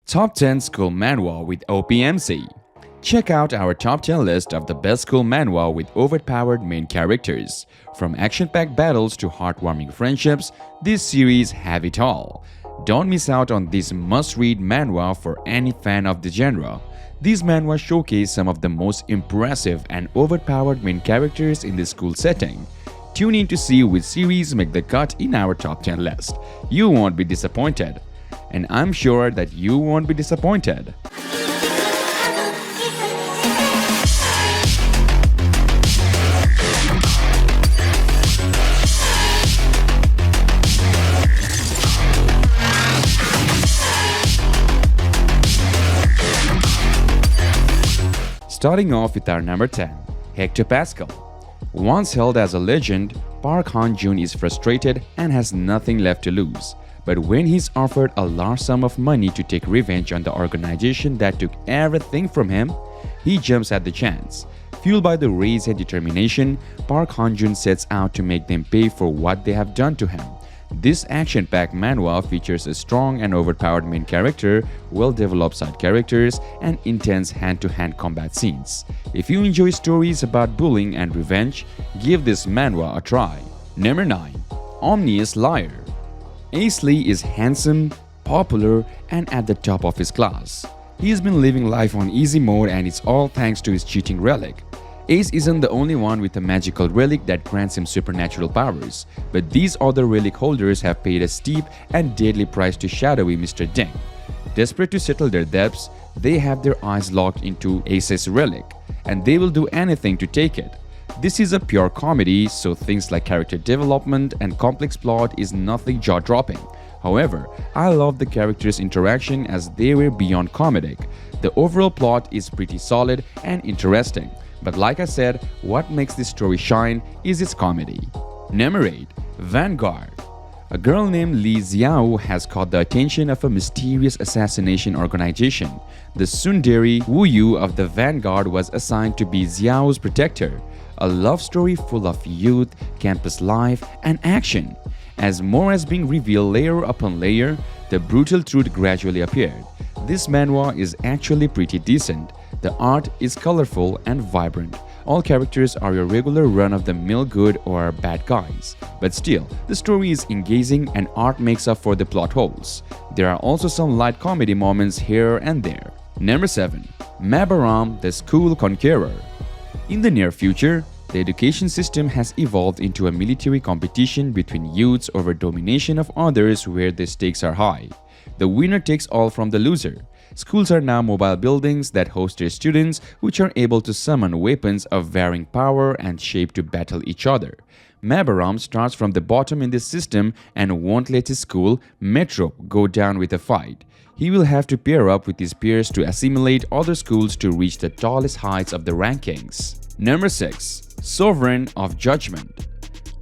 Top 10 School Manhwa with OPMC. Check out our top 10 list of the best school manhwa with overpowered main characters. From action-packed battles to heartwarming friendships, this series have it all. Don't miss out on this must-read manhwa for any fan of the genre. These manhwa showcase some of the most impressive and overpowered main characters in the school setting. Tune in to see which series make the cut in our top 10 list. You won't be disappointed. And I'm sure that you won't be disappointed. Starting off with our number 10, Hector Pascal. Once held as a legend, Park Han-joon is frustrated and has nothing left to lose. But when he's offered a large sum of money to take revenge on the organization that took everything from him, he jumps at the chance. Fueled by the rage and determination, Park Han-joon sets out to make them pay for what they have done to him. This action-packed manhwa features a strong and overpowered main character, well-developed side characters, and intense hand-to-hand combat scenes. If you enjoy stories about bullying and revenge, give this manhwa a try. Number 9. Omnious Liar. Ace Lee is handsome, popular, and at the top of his class. He's been living life on easy mode, and it's all thanks to his cheating relic. Ace isn't the only one with a magical relic that grants him supernatural powers, but these other relic holders have paid a steep and deadly price to shadowy Mr. Deng. Desperate to settle their debts, they have their eyes locked into Ace's relic, and they will do anything to take it. This is a pure comedy, so things like character development and complex plot is nothing jaw-dropping. However, I love the characters' interaction as they were beyond comedic. The overall plot is pretty solid and interesting, but like I said, what makes this story shine is its comedy. Number 8. Vanguard. A girl named Lee Xiao has caught the attention of a mysterious assassination organization. The tsundere Wu Yu of the Vanguard was assigned to be Xiao's protector. A love story full of youth, campus life, and action. As more is being revealed layer upon layer, the brutal truth gradually appeared. This manhwa is actually pretty decent. The art is colorful and vibrant. All characters are your regular run-of-the-mill good or bad guys. But still, the story is engaging and art makes up for the plot holes. There are also some light comedy moments here and there. Number 7. Mabaram, the School Conqueror. In the near future, the education system has evolved into a military competition between youths over domination of others where the stakes are high. The winner takes all from the loser. Schools are now mobile buildings that host their students, which are able to summon weapons of varying power and shape to battle each other. Mabaram starts from the bottom in this system and won't let his school, Metro, go down with a fight. He will have to pair up with his peers to assimilate other schools to reach the tallest heights of the rankings. Number 6. Sovereign of Judgment.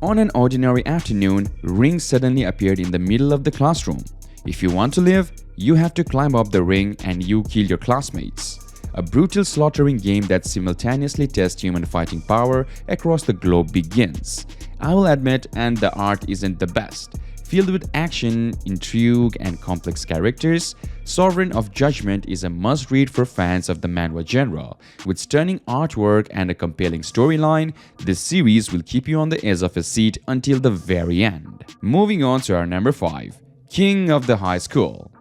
On an ordinary afternoon, Ring suddenly appeared in the middle of the classroom. If you want to live, you have to climb up the ring and you kill your classmates. A brutal slaughtering game that simultaneously tests human fighting power across the globe begins. I will admit, and the art isn't the best. Filled with action, intrigue, and complex characters, Sovereign of Judgment is a must-read for fans of the manhwa genre. With stunning artwork and a compelling storyline, this series will keep you on the edge of a seat until the very end. Moving on to our number 5. King of the High School.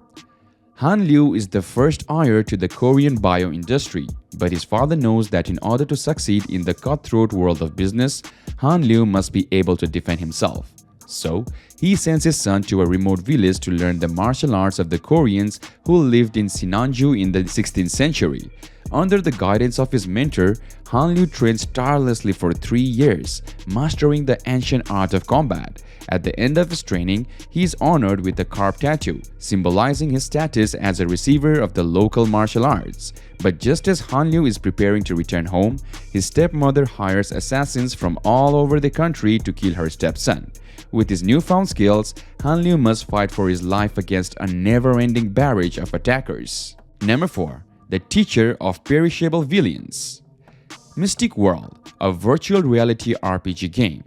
Han Liu is the first heir to the Korean bio industry, but his father knows that in order to succeed in the cutthroat world of business, Han Liu must be able to defend himself. So, he sends his son to a remote village to learn the martial arts of the Koreans who lived in Sinanju in the 16th century. Under the guidance of his mentor, Han Liu trains tirelessly for 3 years, mastering the ancient art of combat. At the end of his training, he is honored with a carp tattoo, symbolizing his status as a receiver of the local martial arts. But just as Han Liu is preparing to return home, his stepmother hires assassins from all over the country to kill her stepson. With his newfound skills, Han Liu must fight for his life against a never-ending barrage of attackers. Number 4. The Teacher of Perishable Villains. Mystic World, a virtual reality RPG game.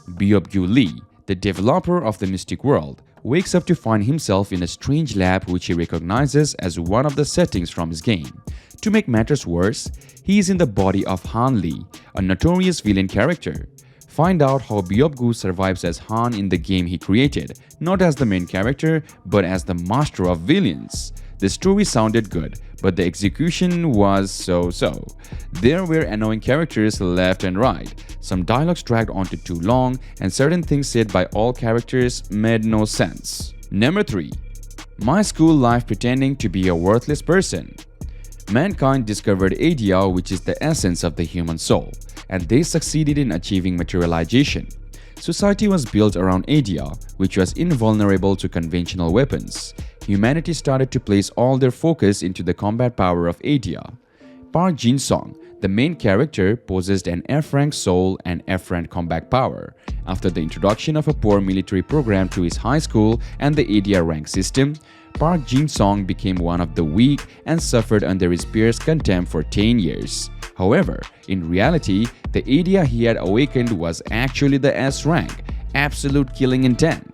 Byobgyu Lee, the developer of the Mystic World, wakes up to find himself in a strange lab which he recognizes as one of the settings from his game. To make matters worse, he is in the body of Han Lee, a notorious villain character. Find out how Byobgu survives as Han in the game he created, not as the main character, but as the master of villains. The story sounded good, but the execution was so-so. There were annoying characters left and right, some dialogues dragged onto too long, and certain things said by all characters made no sense. Number 3. My school life pretending to be a worthless person. Mankind discovered Idea, which is the essence of the human soul, and they succeeded in achieving materialization. Society was built around Idea, which was invulnerable to conventional weapons. Humanity started to place all their focus into the combat power of Idea. Park Jin-sung, the main character, possessed an F-rank soul and F-rank combat power. After the introduction of a poor military program to his high school and the Idea rank system, Park Jin-sung became one of the weak and suffered under his peers' contempt for 10 years. However, in reality, the Idea he had awakened was actually the S rank, absolute killing intent.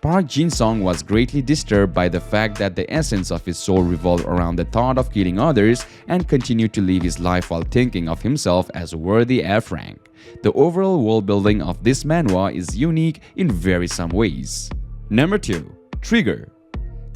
Park Jin-sung was greatly disturbed by the fact that the essence of his soul revolved around the thought of killing others and continued to live his life while thinking of himself as worthy F rank. The overall world building of this manhwa is unique in very some ways. Number 2. Trigger.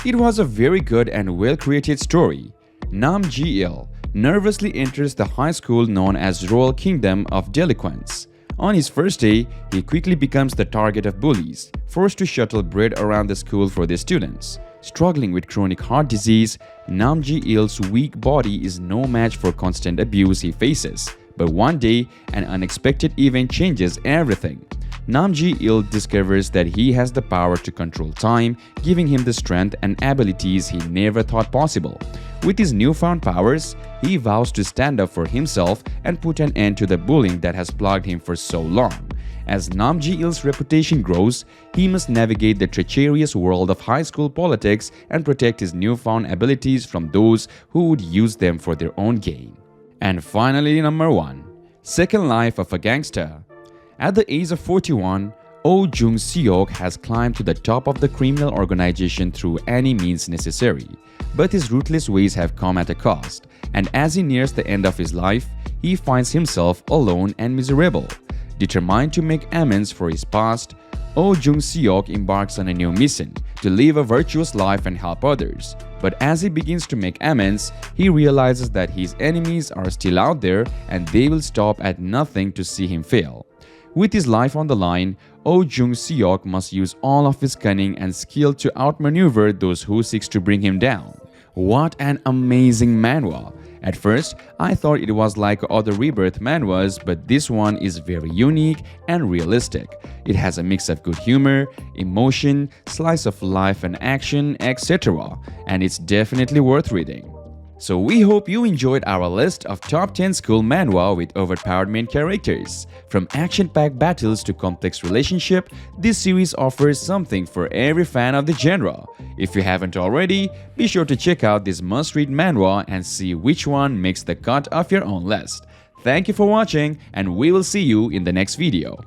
It was a very good and well-created story. Nam Ji-il nervously enters the high school known as Royal Kingdom of Delinquents. On his first day, he quickly becomes the target of bullies, forced to shuttle bread around the school for their students. Struggling with chronic heart disease, Nam Ji-il's weak body is no match for constant abuse he faces. But one day, an unexpected event changes everything. Nam Ji-il discovers that he has the power to control time, giving him the strength and abilities he never thought possible. With his newfound powers, he vows to stand up for himself and put an end to the bullying that has plagued him for so long. As Nam Ji-il's reputation grows, he must navigate the treacherous world of high school politics and protect his newfound abilities from those who would use them for their own gain. And finally, number 1. Second Life of a Gangster. At the age of 41, Oh Jung-seok has climbed to the top of the criminal organization through any means necessary. But his ruthless ways have come at a cost, and as he nears the end of his life, he finds himself alone and miserable. Determined to make amends for his past, Oh Jung-seok embarks on a new mission to live a virtuous life and help others. But as he begins to make amends, he realizes that his enemies are still out there and they will stop at nothing to see him fail. With his life on the line, Oh Jung-seok must use all of his cunning and skill to outmaneuver those who seek to bring him down. What an amazing manhwa! At first, I thought it was like other Rebirth manhwas, but this one is very unique and realistic. It has a mix of good humor, emotion, slice of life and action, etc. And it's definitely worth reading. So we hope you enjoyed our list of top 10 school manhwa with overpowered main characters. From action-packed battles to complex relationship, this series offers something for every fan of the genre. If you haven't already, be sure to check out this must-read manhwa and see which one makes the cut of your own list. Thank you for watching, and we will see you in the next video.